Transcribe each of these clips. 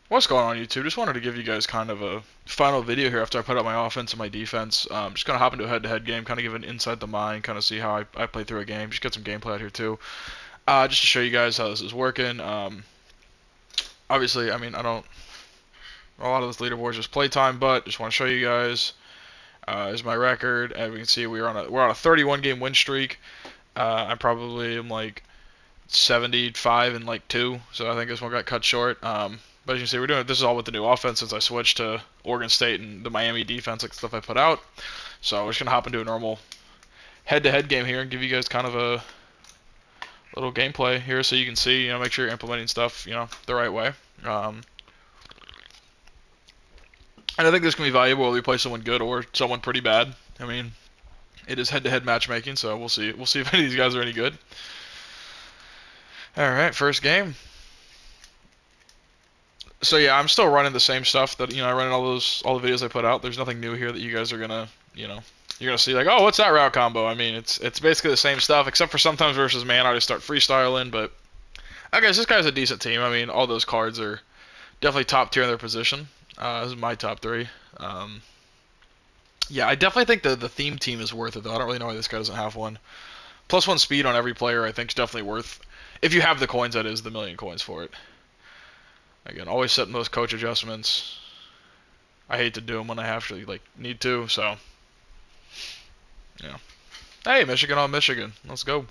What's going on YouTube? Just wanted to give you guys kind of a final video here after I put up my offense and my defense. Just gonna hop into a head-to-head game, kind of give an inside the mind, kind of see how I play through a game. Just get some gameplay out here too, just to show you guys how this is working. Obviously, I mean I don't a lot of this leaderboard is just playtime, but just want to show you guys. Is my record. As we can see, we're on a 31 game win streak. I probably am like 75 and like 2, so I think this one got cut short. But as you can see, this is all with the new offense since I switched to Oregon State and the Miami defense, like stuff I put out. So we're just gonna hop into a normal head-to-head game here and give you guys kind of a little gameplay here, so you can see, make sure you're implementing stuff, the right way. And I think this can be valuable whether you play someone good or someone pretty bad. I mean, it is head-to-head matchmaking, so we'll see. We'll see if any of these guys are any good. All right, first game. So yeah, I'm still running the same stuff that I run in all the videos I put out. There's nothing new here that you guys are gonna you're gonna see like, oh, what's that route combo? I mean, it's basically the same stuff except for sometimes versus man I just start freestyling. But I guess this guy's a decent team. I mean, all those cards are definitely top tier in their position. This is my top 3. Yeah, I definitely think the theme team is worth it though. I don't really know why this guy doesn't have one. +1 speed on every player I think is definitely worth, if you have the coins, that is, the million coins for it. Again, always setting those coach adjustments. I hate to do them when I have to need to. So, yeah. Hey, Michigan on Michigan. Let's go.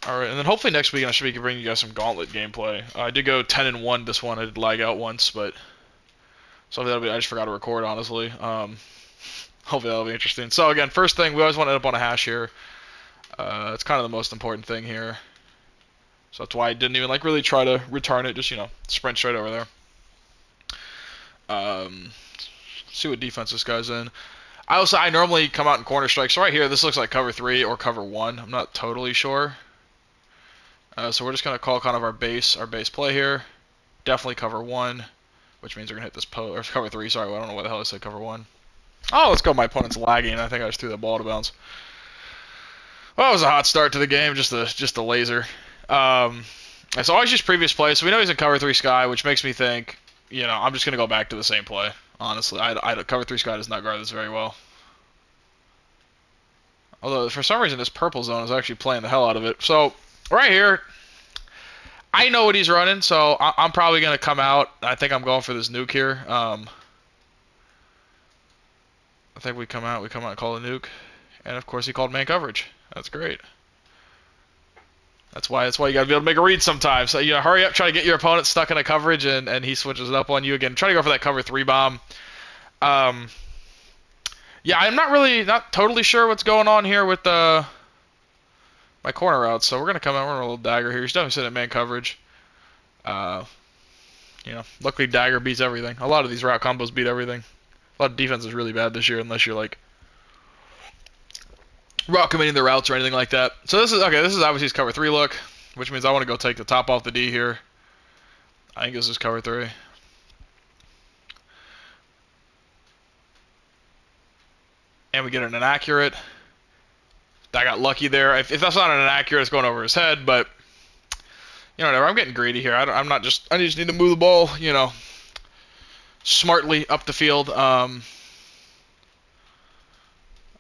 All right, and then hopefully next week I should be bringing you guys some Gauntlet gameplay. I did go 10-1 this one. I did lag out once, but I just forgot to record, honestly. Hopefully that'll be interesting. So again, first thing, we always want to end up on a hash here. It's kind of the most important thing here. So that's why I didn't even really try to return it, just sprint straight over there. See what defense this guy's in. I normally come out in corner strike. So right here, this looks like cover 3 or cover 1. I'm not totally sure. So we're just gonna call kind of our base play here. Definitely cover 1, which means we're gonna hit this or cover 3. Sorry, I don't know why the hell I said cover 1. Oh, let's go. My opponent's lagging. I think I just threw the ball to bounce. Well, it was a hot start to the game. Just a laser. It's always just previous play, so we know he's in cover 3 sky, which makes me think, I'm just gonna go back to the same play. Honestly, cover 3 sky does not guard this very well. Although for some reason this purple zone is actually playing the hell out of it. So right here, I know what he's running, so I'm probably gonna come out. I think I'm going for this nuke here. I think we come out and call a nuke, and of course he called man coverage. That's great. That's why you gotta be able to make a read sometimes. So hurry up, try to get your opponent stuck in a coverage, and he switches it up on you again. Try to go for that cover 3 bomb. Yeah, I'm not totally sure what's going on here with my corner routes. So we're gonna come out. We're in a little dagger here. He's definitely sitting at man coverage. Luckily dagger beats everything. A lot of these route combos beat everything. A lot of defense is really bad this year unless you're route committing the routes or anything like that. So this is obviously his cover 3 look, which means I want to go take the top off the D here. I think this is cover 3. And we get an inaccurate. I got lucky there. If that's not an inaccurate, it's going over his head, but whatever. I'm getting greedy here. I just need to move the ball, smartly up the field.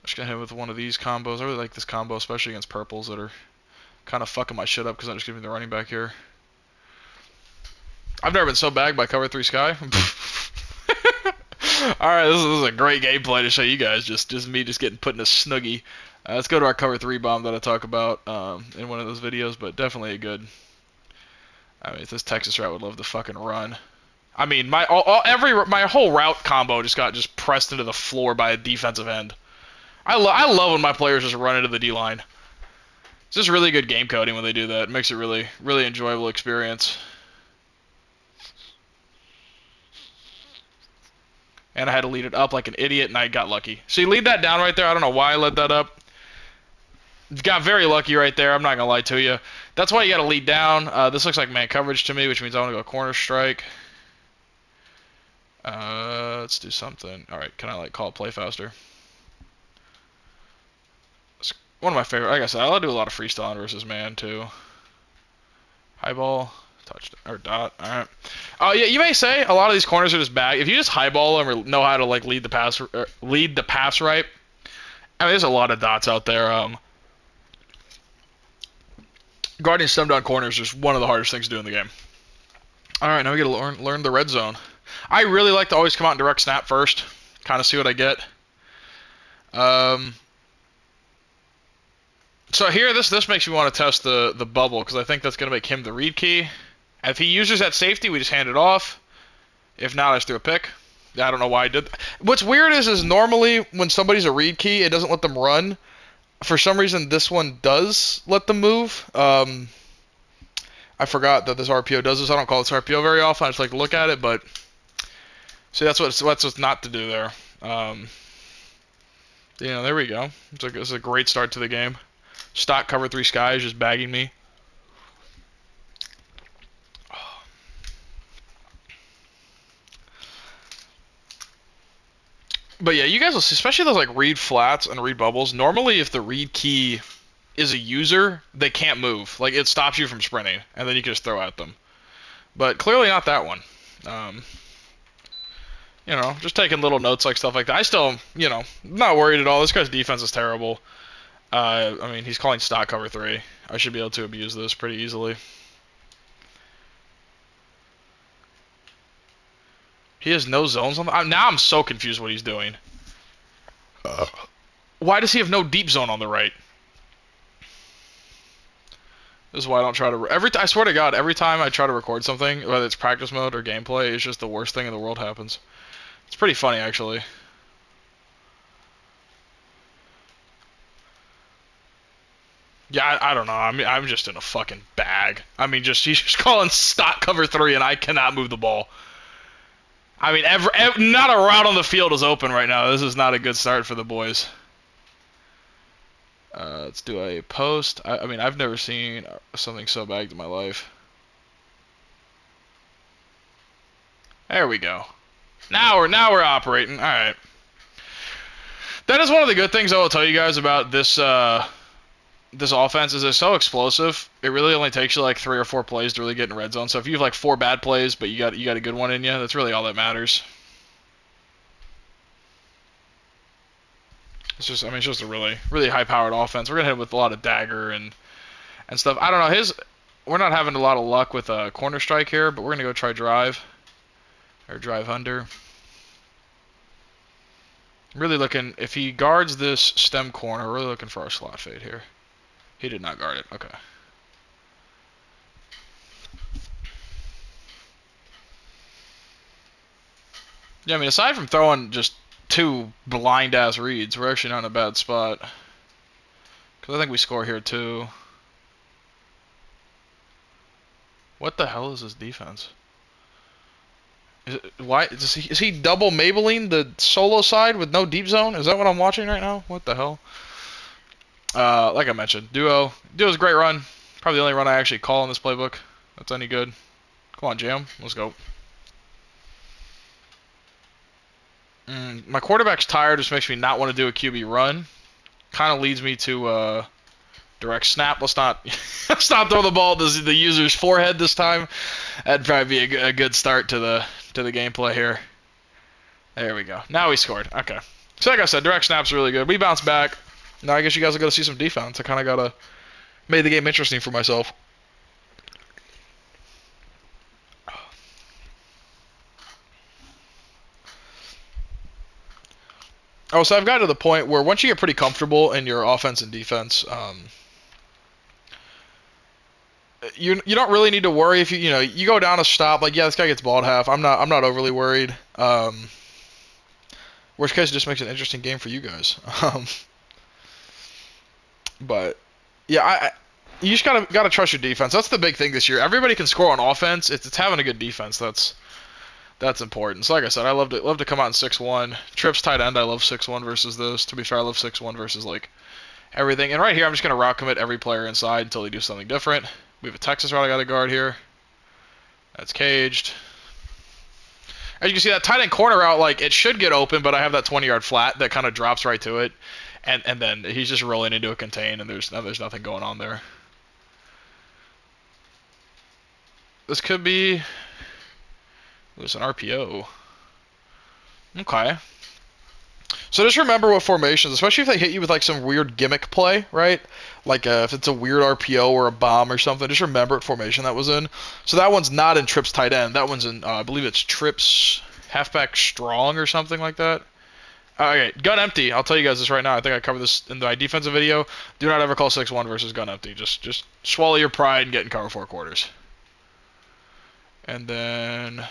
Just gonna hit with one of these combos. I really like this combo, especially against purples that are kind of fucking my shit up because I'm just giving the running back here. I've never been so bagged by cover 3 sky. Alright, this is a great gameplay to show you guys. Just me getting put in a snuggie. Let's go to our cover 3 bomb that I talk about in one of those videos, but definitely a good. I mean, if this Texas route would love to fucking run. I mean, my whole route combo just got pressed into the floor by a defensive end. I love when my players just run into the D line. It's just really good game coding when they do that. It makes it really enjoyable experience. And I had to lead it up like an idiot, and I got lucky. So you lead that down right there. I don't know why I led that up. Got very lucky right there. I'm not gonna lie to you. That's why you got to lead down. This looks like man coverage to me, which means I want to go corner strike. Let's do something. All right, can I call it play faster? It's one of my favorite. Like I said, I do a lot of freestyling versus man too. High ball, touchdown. Or dot. All right. Oh yeah, you may say a lot of these corners are just bag. If you just highball them or know how to like lead the pass right. I mean, there's a lot of dots out there. Guarding stem down corners is one of the hardest things to do in the game. All right, now we gotta learn the red zone. I really like to always come out and direct snap first, kind of see what I get. So here, this makes me want to test the bubble because I think that's gonna make him the read key. If he uses that safety, we just hand it off. If not, I just threw a pick. I don't know why I did. What's weird is normally when somebody's a read key, it doesn't let them run. For some reason, this one does let them move. I forgot that this RPO does this. I don't call this RPO very often. I just like to look at it, but see, that's what's not to do there. There we go. It's a great start to the game. Stock cover 3 Sky is just bagging me. But yeah, you guys will see, especially those like read flats and read bubbles. Normally, if the read key is a user, they can't move. Like it stops you from sprinting, and then you can just throw at them. But clearly not that one. Just taking little notes like stuff like that. I still, not worried at all. This guy's defense is terrible. I mean, he's calling stock cover 3. I should be able to abuse this pretty easily. He has no zones on the... Now I'm so confused what he's doing. Why does he have no deep zone on the right? This is why I don't try to... I swear to God, every time I try to record something, whether it's practice mode or gameplay, it's just the worst thing in the world happens. It's pretty funny, actually. Yeah, I don't know. I mean, I'm just in a fucking bag. I mean, he's just calling stock cover 3, and I cannot move the ball. I mean, not a route on the field is open right now. This is not a good start for the boys. Let's do a post. I mean, I've never seen something so bagged in my life. There we go. Now we're operating. All right. That is one of the good things I will tell you guys about this this offense is it's so explosive. It really only takes you like 3 or 4 plays to really get in red zone. So if you have like 4 bad plays, but you got a good one in you, that's really all that matters. It's just a really high powered offense. We're gonna hit with a lot of dagger and stuff. I don't know, we're not having a lot of luck with a corner strike here, but we're gonna go try drive or drive under. Really looking, if he guards this stem corner, we're really looking for our slot fade here. He did not guard it. Okay. Yeah, I mean, aside from throwing just 2 blind-ass reads, we're actually not in a bad spot. Because I think we score here, too. What the hell is this defense? Is he double Maybelline the solo side with no deep zone? Is that what I'm watching right now? What the hell? Like I mentioned, duo's a great run. Probably the only run I actually call in this playbook. That's any good. Come on, Jam. Let's go. My quarterback's tired, which makes me not want to do a QB run. Kind of leads me to direct snap. Let's not throw the ball at the user's forehead this time. That'd probably be a good start to the gameplay here. There we go. Now we scored. Okay. So like I said, direct snap's really good. We bounce back. Now I guess you guys are going to see some defense. I kind of got to made the game interesting for myself. Oh, so I've got to the point where once you get pretty comfortable in your offense and defense, you don't really need to worry if you go down a stop. Like, yeah, this guy gets ball at half. I'm not overly worried. Worst case, it just makes an interesting game for you guys. But yeah, you just gotta trust your defense. That's the big thing this year. Everybody can score on offense. It's having a good defense that's important. So like I said, I love to come out in 6-1. Trips tight end, I love 6-1 versus this. To be fair, I love 6-1 versus like everything. And right here, I'm just gonna route commit every player inside until they do something different. We have a Texas route I gotta guard here. That's caged. As you can see, that tight end corner route, like, it should get open, but I have that 20-yard flat that kind of drops right to it. And then he's just rolling into a contain, and there's nothing going on there. This could be... Ooh, it's an RPO. Okay. So just remember what formations, especially if they hit you with like some weird gimmick play, right? Like if it's a weird RPO or a bomb or something, just remember what formation that was in. So that one's not in trips tight end. That one's in, I believe it's trips halfback strong or something like that. Okay, gun empty. I'll tell you guys this right now. I think I covered this in my defensive video. Do not ever call 6-1 versus gun empty. Just swallow your pride and get in cover 4 quarters. And then...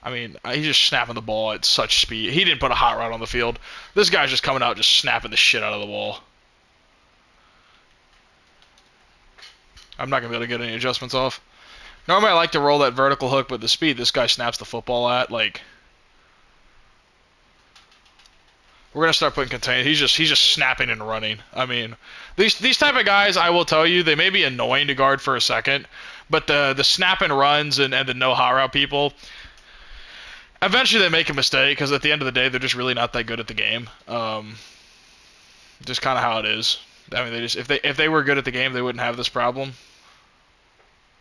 I mean, he's just snapping the ball at such speed. He didn't put a hot route on the field. This guy's just coming out just snapping the shit out of the ball. I'm not going to be able to get any adjustments off. Normally I like to roll that vertical hook, but the speed this guy snaps the football at, like... We're going to start putting contain. He's just snapping and running. I mean, these type of guys, I will tell you, they may be annoying to guard for a second, but the snap and runs and the no hot route people... Eventually they make a mistake because at the end of the day they're just really not that good at the game. Just kind of how it is. I mean, if they were good at the game they wouldn't have this problem.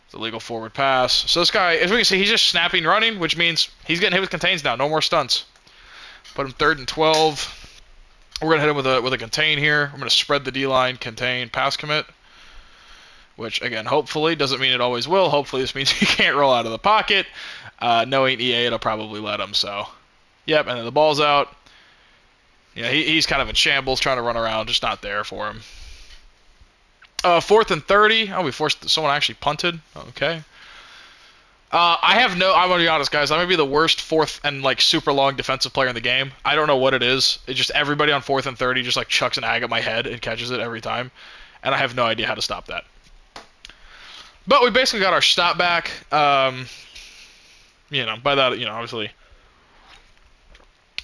It's a legal forward pass. So this guy, as we can see, he's just snapping, running, which means he's getting hit with contains now. No more stunts. Put him 3rd and 12. We're gonna hit him with a contain here. I'm gonna spread the D line, contain, pass commit. Which again, hopefully doesn't mean it always will. Hopefully this means he can't roll out of the pocket. Knowing EA, it'll probably let him, so. Yep, and then the ball's out. Yeah, he's kind of in shambles, trying to run around, just not there for him. 4th and 30. Oh, we forced someone actually punted. Okay. I'm gonna be honest, guys. I might be the worst 4th and like super long defensive player in the game. I don't know what it is. It's just everybody on 4th and 30 just like chucks an ag at my head and catches it every time, and I have no idea how to stop that. But we basically got our stop back. You know, by that, you know, obviously,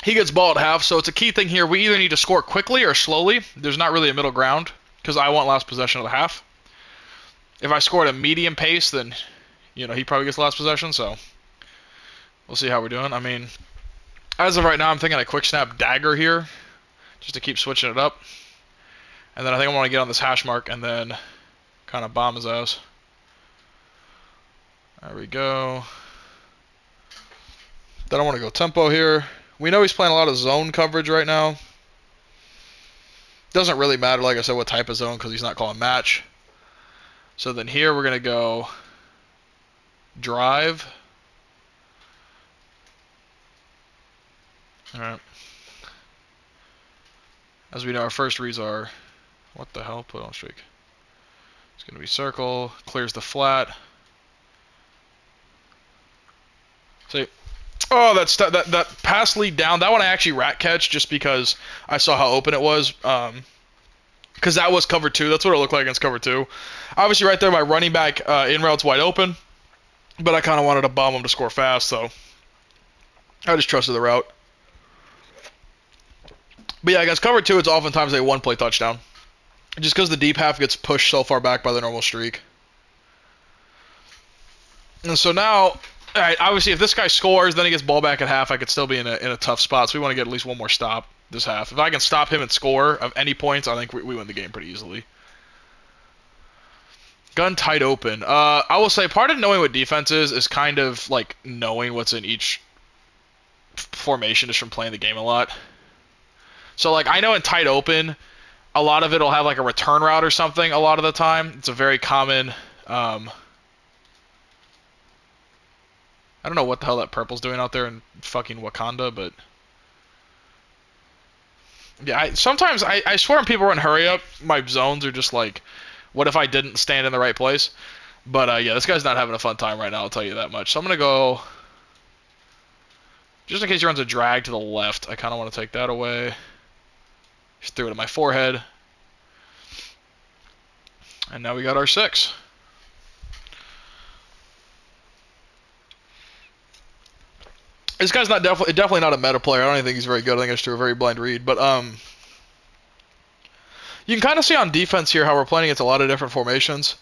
he gets ball at half, so it's a key thing here. We either need to score quickly or slowly. There's not really a middle ground, because I want last possession of the half. If I score at a medium pace, then, you know, he probably gets last possession, so we'll see how we're doing. I mean, as of right now, I'm thinking a quick snap dagger here, just to keep switching it up. And then I think I want to get on this hash mark and then kind of bomb his ass. There we go. Then I want to go tempo here. We know he's playing a lot of zone coverage right now. Doesn't really matter, like I said, what type of zone because he's not calling match. So then here we're going to go drive. Alright. As we know, our first reads are... What the hell? Put on streak. It's going to be circle. Clears the flat. See... Oh, that pass lead down. That one I actually rat catch just because I saw how open it was. Because that was cover 2. That's what it looked like against cover 2. Obviously, right there, my running back in route's wide open. But I kind of wanted to bomb him to score fast, so I just trusted the route. But yeah, against cover 2, it's oftentimes a one-play touchdown. Just because the deep half gets pushed so far back by the normal streak. And so now... Alright, obviously if this guy scores, then he gets ball back at half, I could still be in a tough spot, so we want to get at least one more stop this half. If I can stop him and score of any points, I think we win the game pretty easily. Gun tight open. I will say part of knowing what defense is kind of like knowing what's in each formation just from playing the game a lot. So like I know in tight open, a lot of it will have like a return route or something a lot of the time. It's a very common... I don't know what the hell that purple's doing out there in fucking Wakanda, but... Yeah, sometimes I swear when people run hurry up, my zones are just like, what if I didn't stand in the right place? But yeah, this guy's not having a fun time right now, I'll tell you that much. So I'm going to go... Just in case he runs a drag to the left, I kind of want to take that away. Just threw it at my forehead. And now we got our 6. This guy's not definitely not a meta player. I don't even think he's very good. I think it's to a very blind read. But you can kind of see on defense here how we're playing against a lot of different formations.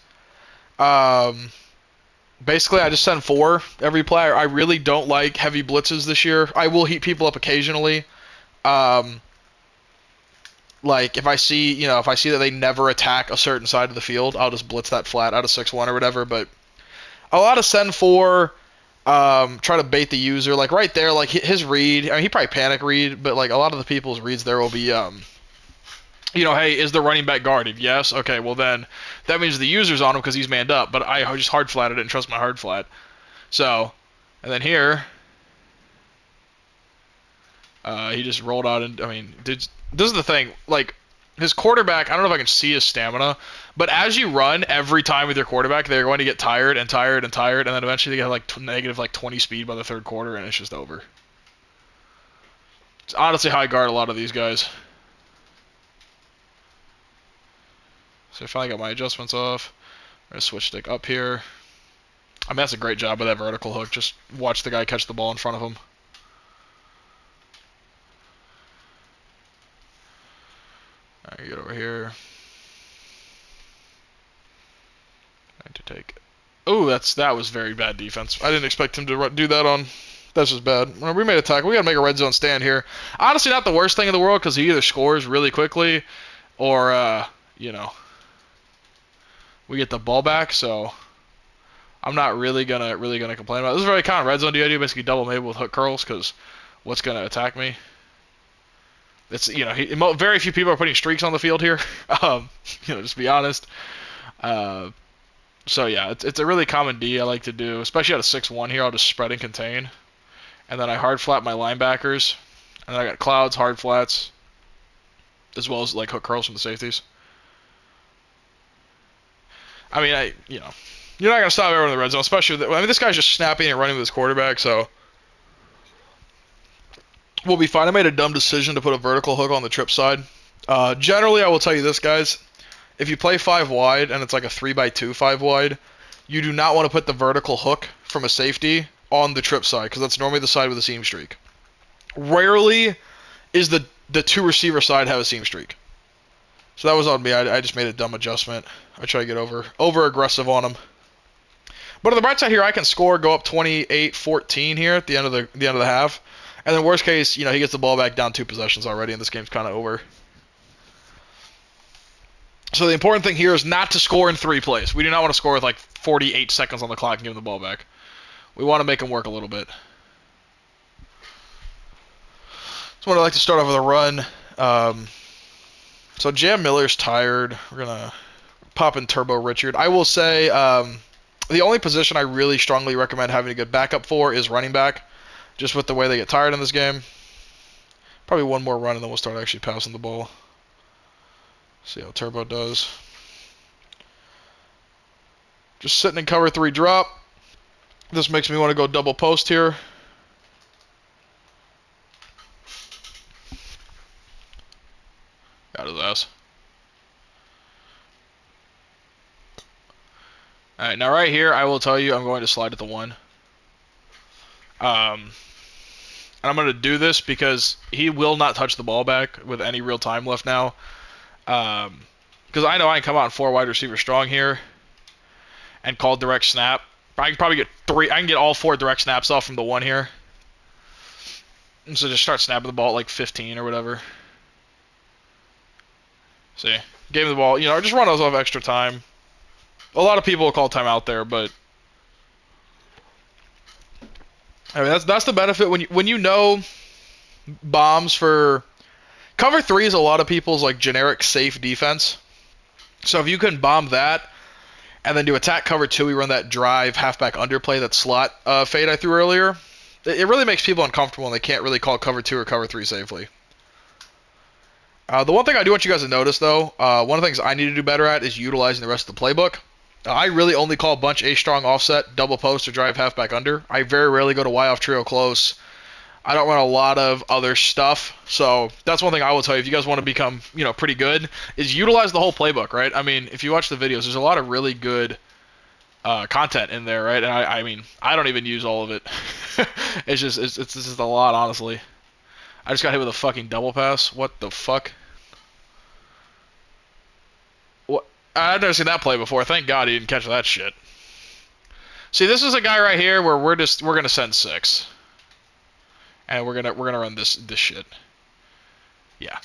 Basically, I just send 4 every play. I really don't like heavy blitzes this year. I will heat people up occasionally. Like, if I see, if I see that they never attack a certain side of the field, I'll just blitz that flat out of 6-1 or whatever. But a lot of send 4, try to bait the user. Like, right there, like, his read, I mean, he probably panic read, but, like, a lot of the people's reads there will be, hey, is the running back guarded? Yes. Okay, well then, that means the user's on him because he's manned up, but I just hard flatted it and trust my hard flat. So, and then here, he just rolled out, and, I mean, this is the thing, like, his quarterback, I don't know if I can see his stamina, but as you run every time with your quarterback, they're going to get tired and tired and tired, and then eventually they get like negative like 20 speed by the third quarter, and it's just over. It's honestly how I guard a lot of these guys. So I finally got my adjustments off. I'm going to switch stick up here. I mean, that's a great job with that vertical hook. Just watch the guy catch the ball in front of him. Alright, get over here. I need to take... Oh, that was very bad defense. I didn't expect him to do that on... That's just bad. We made a tackle. We got to make a red zone stand here. Honestly, not the worst thing in the world because he either scores really quickly or, we get the ball back, so I'm not really gonna complain about it. This is very kind of red zone DID, basically double maybe with hook curls, because what's gonna attack me? It's very few people are putting streaks on the field here. Just to be honest. So yeah, it's a really common D I like to do, especially out of 6-1 here. I'll just spread and contain, and then I hard flat my linebackers, and then I got clouds, hard flats, as well as like hook curls from the safeties. I mean, you're not going to stop everyone in the red zone, especially this guy's just snapping and running with his quarterback, so we'll be fine. I made a dumb decision to put a vertical hook on the trip side. Generally, I will tell you this, guys. If you play 5 wide and it's like a 3x2 5 wide, you do not want to put the vertical hook from a safety on the trip side, because that's normally the side with a seam streak. Rarely is the 2 receiver side have a seam streak. So that was on me. I just made a dumb adjustment. I try to get over aggressive on him. But on the bright side here, I can score, go up 28-14 here at the end of the half, and then worst case, he gets the ball back down 2 possessions already, and this game's kind of over. So the important thing here is not to score in 3 plays. We do not want to score with like 48 seconds on the clock and give him the ball back. We want to make him work a little bit. So what I like to start off with a run. So Jam Miller's tired. We're going to pop in Turbo Richard. I will say the only position I really strongly recommend having a good backup for is running back, just with the way they get tired in this game. Probably one more run and then we'll start actually passing the ball. See how Turbo does. Just sitting in cover 3 drop. This makes me want to go double post here. Got his ass. Alright, now right here, I will tell you I'm going to slide at the 1. And I'm going to do this because he will not touch the ball back with any real time left now. Because I know I can come out in 4 wide receiver strong here and call direct snap. I can probably get 3. I can get all 4 direct snaps off from the 1 here. And so just start snapping the ball at like 15 or whatever. See, gave him the ball. Just run those off extra time. A lot of people will call timeout there, but I mean that's the benefit when you know bombs for cover 3 is a lot of people's like generic safe defense. So if you can bomb that and then do attack cover 2, we run that drive halfback underplay, that slot fade I threw earlier. It really makes people uncomfortable and they can't really call cover 2 or cover 3 safely. The one thing I do want you guys to notice, though, one of the things I need to do better at is utilizing the rest of the playbook. I really only call bunch A-strong offset, double post, or drive halfback under. I very rarely go to Y-off trio close. I don't run a lot of other stuff, so that's one thing I will tell you. If you guys want to become, pretty good, is utilize the whole playbook, right? I mean, if you watch the videos, there's a lot of really good content in there, right? And I mean, I don't even use all of it. It's just a lot, honestly. I just got hit with a fucking double pass. What the fuck? What? I've never seen that play before. Thank God he didn't catch that shit. See, this is a guy right here where we're gonna send 6, and we're gonna run this shit. Yeah.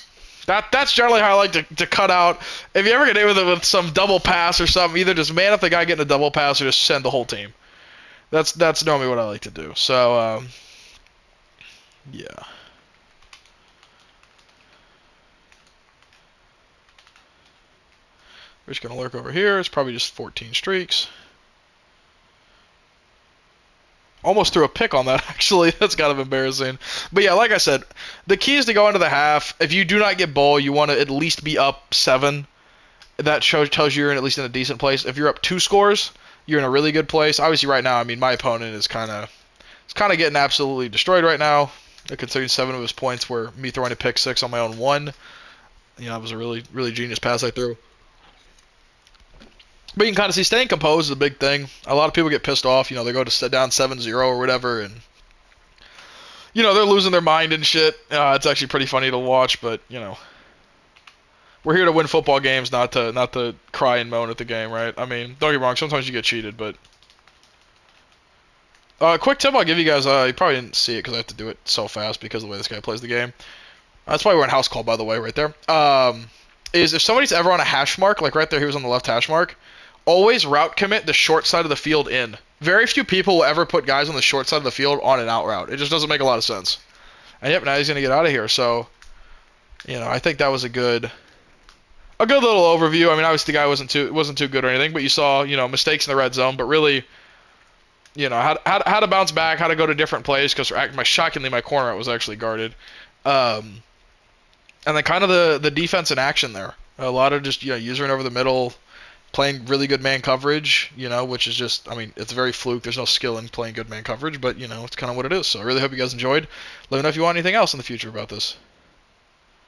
That's generally how I like to cut out. If you ever get in with some double pass or something, either just man up the guy getting a double pass or just send the whole team. That's normally what I like to do. So yeah. We're just gonna lurk over here. It's probably just 14 streaks. Almost threw a pick on that, actually. That's kind of embarrassing. But yeah, like I said, the key is to go into the half. If you do not get ball, you want to at least be up 7. That tells you you're at least in a decent place. If you're up 2 scores, you're in a really good place. Obviously, right now, I mean, my opponent is kind of getting absolutely destroyed right now. Considering 7 of his points were me throwing a pick 6 on my own 1. You know, it was a really, really genius pass I threw. But you can kind of see staying composed is a big thing. A lot of people get pissed off. You know, they go to down 7-0 or whatever, and you know they're losing their mind and shit. It's actually pretty funny to watch, but you know, we're here to win football games, not to cry and moan at the game, right? I mean, don't get me wrong. Sometimes you get cheated, but quick tip I'll give you guys. You probably didn't see it because I have to do it so fast because of the way this guy plays the game. That's why we're in house call, by the way, right there. Is if somebody's ever on a hash mark, like right there, he was on the left hash mark. Always route commit the short side of the field in. Very few people will ever put guys on the short side of the field on an out route. It just doesn't make a lot of sense. And yep, now he's gonna get out of here. So, you know, I think that was a good little overview. I mean, obviously the guy wasn't too good or anything, but you saw, you know, mistakes in the red zone, but really, you know, how to bounce back, how to go to different plays because shockingly my corner route was actually guarded, and then kind of the defense in action there. A lot of just, you know, using over the middle. Playing really good man coverage, you know, which is just, I mean, it's very fluke. There's no skill in playing good man coverage, but, you know, it's kind of what it is. So I really hope you guys enjoyed. Let me know if you want anything else in the future about this.